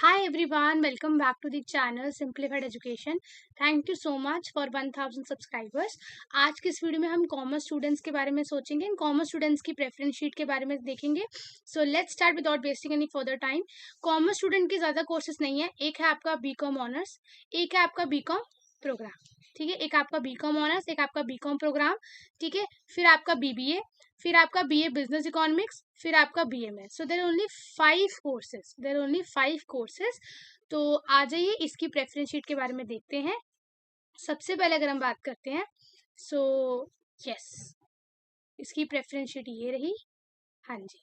Hi everyone, welcome back to the channel Simplified Education. Thank you so much for 1000 subscribers. आज के इस video में हम commerce students के बारे में सोचेंगे, कॉमर्स स्टूडेंट्स की प्रेफरेंस शीट के बारे में देखेंगे। So let's start without wasting any further time. Commerce student के ज़्यादा कोर्सेज नहीं है, एक है आपका बीकॉम ऑनर्स, एक है आपका बीकॉम प्रोग्राम, ठीक है, एक आपका बीकॉम ऑनर्स, एक आपका बीकॉम प्रोग्राम, ठीक है, फिर आपका बीबीए, फिर आपका बीए बिजनेस इकोनॉमिक्स, फिर आपका बीएमएस। सो देर ओनली 5 कोर्सेज। तो आ जाइए इसकी प्रेफरेंस शीट के बारे में देखते हैं। सबसे पहले अगर हम बात करते हैं, सो यस, इसकी प्रेफरेंस शीट ये रही। हाँ जी,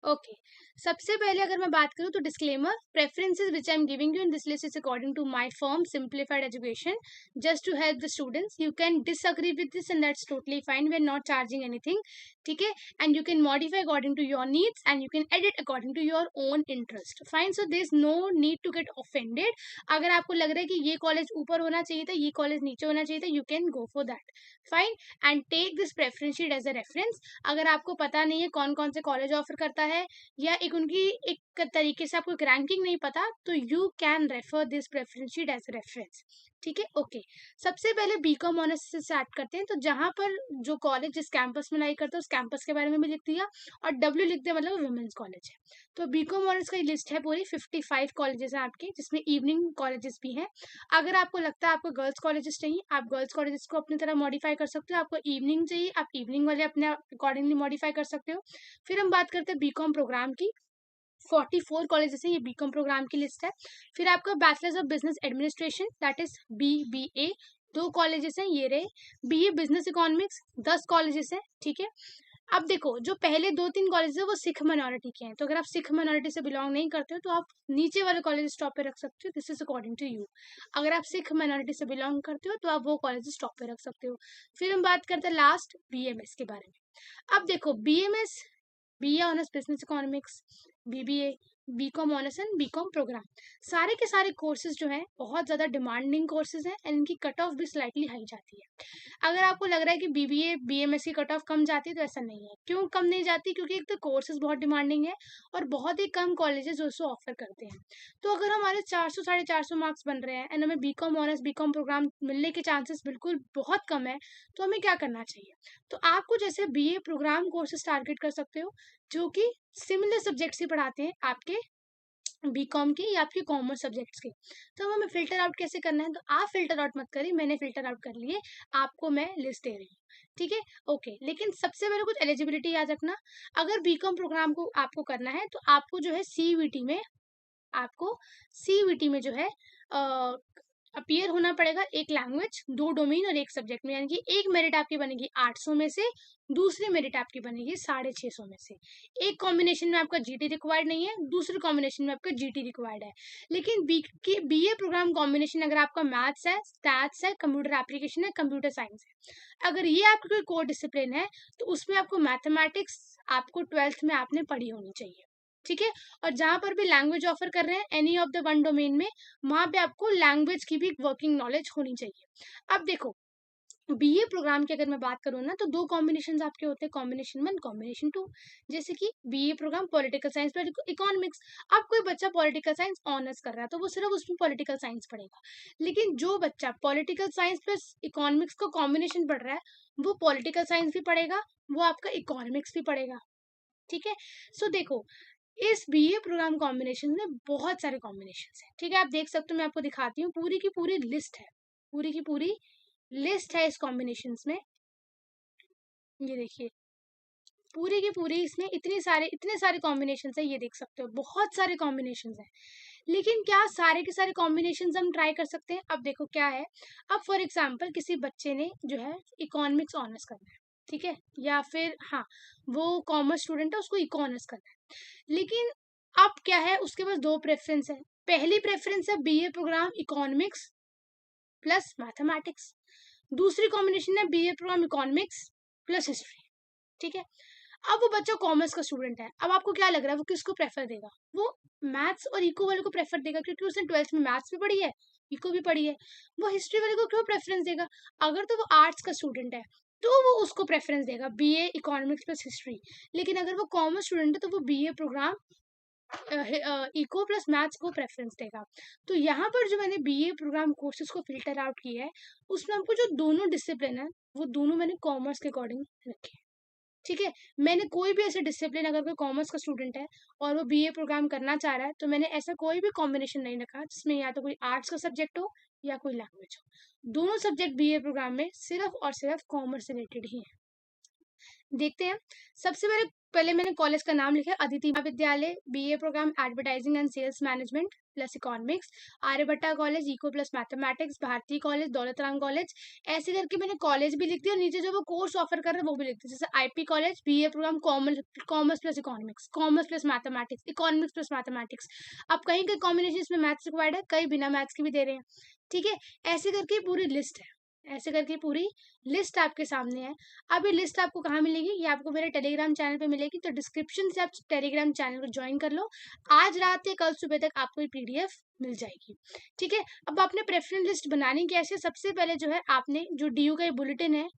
ओके। सबसे पहले अगर मैं बात करूं तो disclaimer, preferences which I am giving you in this list is according to my firm simplified education, just to help the students. You can disagree with this and that's totally fine, we are not charging anything, ठीक है। And you can modify according to your needs and you can edit according to your own interest, fine. So there is no need to get offended. अगर आपको लग रहा है कि ये college ऊपर होना चाहिए था, ये कॉलेज नीचे होना चाहिए था, you can go for that, fine. And take this preference sheet as a reference. अगर आपको पता नहीं है कौन कौन से कॉलेज ऑफर करता है या एक उनकी एक तरीके से आपको एक रैंकिंग नहीं पता, तो you can refer this preference sheet as reference, ठीक है, ओके। सबसे पहले बीकॉम ऑनर्स से स्टार्ट करते हैं। तो जहां पर जो कॉलेज जिस कैंपस में लाई करता है उस कैंपस के बारे में भी लिख दिया, और डब्ल्यू लिख दिया, मतलब वुमेन्स कॉलेज है। तो बीकॉम ऑनर्स की लिस्ट है पूरी, 55 कॉलेजेस हैं आपके, जिसमें इवनिंग कॉलेजेस भी हैं। अगर आपको लगता है आपको गर्ल्स कॉलेजेस चाहिए, आप गर्ल्स कॉलेजेस को अपनी तरह मॉडिफाई कर सकते हो। आपको इवनिंग चाहिए, आप इवनिंग वाले अपने अकॉर्डिंगली मॉडिफाई कर सकते हो। फिर हम बात करते हैं बीकॉम प्रोग्राम की। 44 कॉलेजेस है, ये बीकॉम प्रोग्राम की लिस्ट है। फिर आपका bachelors of business administration, that is BBA, 2 colleges हैं ये रहे। बीए बिजनेस इकोनॉमिक्स 10 कॉलेजेस हैं, ठीक है। अब देखो, जो पहले 2-3 कॉलेज है वो सिख माइनॉरिटी के हैं, तो अगर आप सिख माइनॉरिटी से बिलोंग नहीं करते हो तो आप नीचे वाले कॉलेज टॉप पे रख सकते हो, this is according to you. अगर आप सिख माइनॉरिटी से बिलोंग करते हो तो आप वो कॉलेज टॉप पे रख सकते हो। फिर हम बात करते हैं लास्ट BMS के बारे में। अब देखो, BMS, BA honours business economics, BBA, BCom honours and BCom programme, सारे के सारे कोर्सेज जो हैं बहुत ज़्यादा डिमांडिंग कोर्सेज हैं एंड इनकी कट ऑफ भी स्लाइटली हाई जाती है। अगर आपको लग रहा है कि बीबीए बीएमएस की कट ऑफ कम जाती है, तो ऐसा नहीं है। क्यों कम नहीं जाती? क्योंकि एक तो कोर्सेज बहुत डिमांडिंग है और बहुत ही कम कॉलेजेस जो उसको ऑफर करते हैं। तो अगर हमारे 400 450 मार्क्स बन रहे हैं एंड हमें बीकॉम ऑनर्स बीकॉम प्रोग्राम मिलने के चांसेस बिल्कुल बहुत कम है, तो हमें क्या करना चाहिए? तो आपको जैसे बीए प्रोग्राम कोर्सेज टारगेट कर सकते हो, जो कि सिमिलर सब्जेक्ट्स ही पढ़ाते हैं आपके बीकॉम के या आपके कॉमर्स सब्जेक्ट्स के। तो हमें फिल्टर आउट कैसे करना है? तो आप फिल्टर आउट मत करिए, मैंने फिल्टर आउट कर लिए, आपको मैं लिस्ट दे रही हूँ, ठीक है, ओके। लेकिन सबसे पहले कुछ एलिजिबिलिटी याद रखना। अगर बीकॉम प्रोग्राम को आपको करना है तो आपको जो है सीवीटी में जो है अपीयर होना पड़ेगा एक लैंग्वेज, 2 डोमेन और एक सब्जेक्ट में, यानी कि एक मेरिट आपकी बनेगी 800 में से, दूसरी मेरिट आपकी बनेगी 650 में से। एक कॉम्बिनेशन में आपका जीटी रिक्वायर्ड नहीं है, दूसरे कॉम्बिनेशन में आपका जीटी रिक्वायर्ड है। लेकिन बीए प्रोग्राम कॉम्बिनेशन अगर आपका मैथ्स है, स्टैट्स है, कंप्यूटर एप्लीकेशन है, कंप्यूटर साइंस है, अगर ये आपका कोई कोर डिसिप्लिन है, तो उसमें आपको मैथमेटिक्स आपको 12th में आपने पढ़ी होनी चाहिए, ठीक है। और जहां पर भी लैंग्वेज ऑफर कर रहे हैं any of the one domain में, वहां पे आपको लैंग्वेज की भी वर्किंग नॉलेज होनी चाहिए। अब देखो, बीए प्रोग्राम की अगर मैं बात करूँ ना, तो 2 कॉम्बिनेशन आपके होते हैं, कॉम्बिनेशन 1, कॉम्बिनेशन 2। जैसे कि BA programme political science plus economics. अब कोई बच्चा पॉलिटिकल साइंस ऑनर्स कर रहा है तो वो सिर्फ उसमें पॉलिटिकल साइंस पढ़ेगा। लेकिन जो बच्चा पॉलिटिकल साइंस प्लस इकोनॉमिक्स का कॉम्बिनेशन पढ़ रहा है, वो पॉलिटिकल साइंस भी पढ़ेगा, वो आपका इकोनॉमिक्स भी पढ़ेगा, ठीक है। सो देखो, इस बीए प्रोग्राम कॉम्बिनेशन में बहुत सारे कॉम्बिनेशन हैं, ठीक है। आप देख सकते हो, मैं आपको दिखाती हूँ, पूरी की पूरी लिस्ट है, पूरी की पूरी लिस्ट है इस कॉम्बिनेशंस में। ये देखिए, पूरी की पूरी इसमें इतने सारे कॉम्बिनेशंस है, ये देख सकते हो, बहुत सारे कॉम्बिनेशंस हैं। लेकिन क्या सारे के सारे कॉम्बिनेशंस हम ट्राई कर सकते हैं? अब देखो क्या है, अब फॉर एग्जांपल किसी बच्चे ने जो है इकोनॉमिक्स ऑनर्स करना है, ठीक है, या फिर हाँ, वो कॉमर्स स्टूडेंट है, उसको इको ऑनर्स करना है। लेकिन अब क्या है, उसके पास 2 प्रेफरेंस है। पहली प्रेफरेंस है BA programme economics plus mathematics, दूसरी कॉम्बिनेशन है BA programme economics plus history, ठीक है। अब वो बच्चा कॉमर्स का स्टूडेंट है, अब आपको क्या लग रहा है वो किसको प्रेफर देगा? वो मैथ्स और इको वाले को प्रेफर देगा, क्योंकि उसने 12th में मैथ्स भी पढ़ी है, इको भी पढ़ी है। वो हिस्ट्री वाले को क्यों प्रेफरेंस देगा? अगर तो वो आर्ट्स का स्टूडेंट है तो वो उसको प्रेफरेंस देगा बीए इकोनॉमिक्स प्लस हिस्ट्री। लेकिन अगर वो कॉमर्स स्टूडेंट है तो वो BA programme eco plus maths को प्रेफरेंस देगा। तो यहाँ पर जो मैंने बीए प्रोग्राम कोर्सेज को फिल्टर आउट किया है, उसमें हमको जो दोनों डिसिप्लिन है वो दोनों मैंने कॉमर्स के अकॉर्डिंग रखे हैं। ठीक है, मैंने कोई भी ऐसे डिसिप्लिन, अगर कोई कॉमर्स का स्टूडेंट है और वो बीए प्रोग्राम करना चाह रहा है, तो मैंने ऐसा कोई भी कॉम्बिनेशन नहीं रखा जिसमें या तो कोई आर्ट्स का सब्जेक्ट हो या कोई लैंग्वेज हो। दोनों सब्जेक्ट बीए प्रोग्राम में सिर्फ और सिर्फ कॉमर्स रिलेटेड ही है। देखते हैं। सबसे पहले मैंने कॉलेज का नाम लिखा है, Aditi Mahavidyalaya, BA programme advertising and sales management plus economics, Aryabhatta College, eco plus mathematics, Bharati College, Daulat Ram college. ऐसे करके मैंने कॉलेज भी लिख दिया और नीचे जो वो कोर्स ऑफर कर रहे हैं वो भी लिख दिया, जैसे IP College, BA programme commerce plus economics, commerce plus mathematics, economics plus mathematics. अब कहीं कहीं कॉम्बिनेशन इसमें मैथ्स रिक्वायर्ड है, कहीं बिना मैथ्स के भी दे रहे हैं। ठीक है, ऐसे करके पूरी लिस्ट है, ऐसे करके पूरी लिस्ट आपके सामने है। अब ये लिस्ट आपको कहाँ मिलेगी? ये आपको मेरे टेलीग्राम चैनल पे मिलेगी, तो डिस्क्रिप्शन से आप टेलीग्राम चैनल को ज्वाइन कर लो। आज रात या कल सुबह तक आपको ये पीडीएफ मिल जाएगी। ठीक है, अब आपने प्रेफरेंस लिस्ट बनानी कैसे? सबसे पहले जो है आपने जो डीयू का ये बुलेटिन है,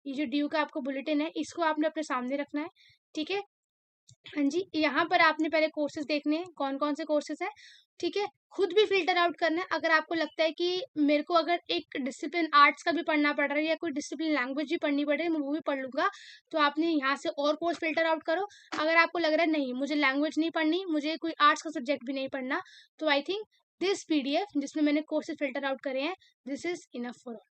ये जो डीयू का आपको बुलेटिन है, इसको आपने अपने सामने रखना है। ठीक है, हाँ जी, यहाँ पर आपने पहले कोर्सेज देखने हैं, कौन कौन से कोर्सेज हैं। ठीक है, खुद भी फिल्टर आउट करना है। अगर आपको लगता है कि मेरे को अगर एक डिसिप्लिन आर्ट्स का भी पढ़ना पड़ रहा है या कोई डिसिप्लिन लैंग्वेज भी पढ़नी पड़ रही है, मैं वो भी पढ़ लूंगा, तो आपने यहाँ से और कोर्स फिल्टर आउट करो। अगर आपको लग रहा है नहीं मुझे लैंग्वेज नहीं पढ़नी, मुझे कोई आर्ट्स का सब्जेक्ट भी नहीं पढ़ना, तो आई थिंक दिस पीडीएफ जिसमें मैंने कोर्सेज फिल्टर आउट करे हैं, this is enough for all.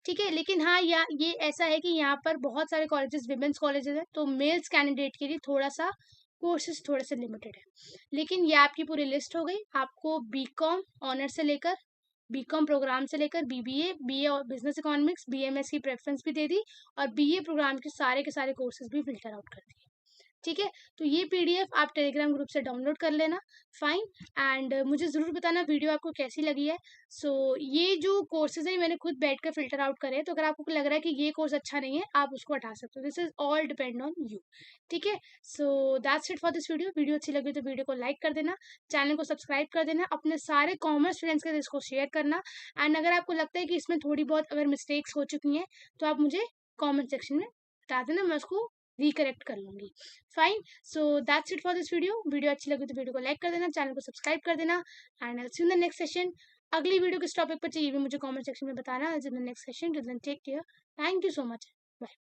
ठीक है, लेकिन हाँ ये ऐसा है कि यहाँ पर बहुत सारे कॉलेजेस विमेंस कॉलेजेस हैं, तो मेल्स कैंडिडेट के लिए थोड़ा सा कोर्सेज थोड़े से लिमिटेड है। लेकिन ये आपकी पूरी लिस्ट हो गई। आपको बीकॉम ऑनर से लेकर बीकॉम प्रोग्राम से लेकर बीबीए, बीए और बिजनेस इकोनॉमिक्स, बीएमएस की प्रेफरेंस भी दे दी और बीए प्रोग्राम के सारे कोर्सेज भी फिल्टर आउट कर दिए। ठीक है, तो ये पीडीएफ आप टेलीग्राम ग्रुप से डाउनलोड कर लेना। फाइन, एंड मुझे ज़रूर बताना वीडियो आपको कैसी लगी है। सो ये जो कोर्सेज है मैंने खुद बैठ कर फिल्टर आउट करे हैं, तो अगर आपको लग रहा है कि ये कोर्स अच्छा नहीं है, आप उसको हटा सकते हो। This is all depend on you. ठीक है, so that's it for this video. Video अच्छी लगी तो वीडियो को लाइक कर देना, चैनल को सब्सक्राइब कर देना, अपने सारे कॉमर्स फ्रेंड्स के साथ इसको शेयर करना। एंड अगर आपको लगता है कि इसमें थोड़ी बहुत अगर मिस्टेक्स हो चुकी हैं, तो आप मुझे कॉमेंट सेक्शन में बता देना, मैं उसको रिकरेक्ट कर लूंगी। Fine, so that's it for this video. Video अच्छी लगी तो वीडियो को लाइक कर देना, चैनल को सब्सक्राइब कर देना, and I see you in the next session. अगली वीडियो किस टॉपिक पर चाहिए भी मुझे कमेंट सेक्शन में बताना। In the next session, till then take care, thank you so much, bye.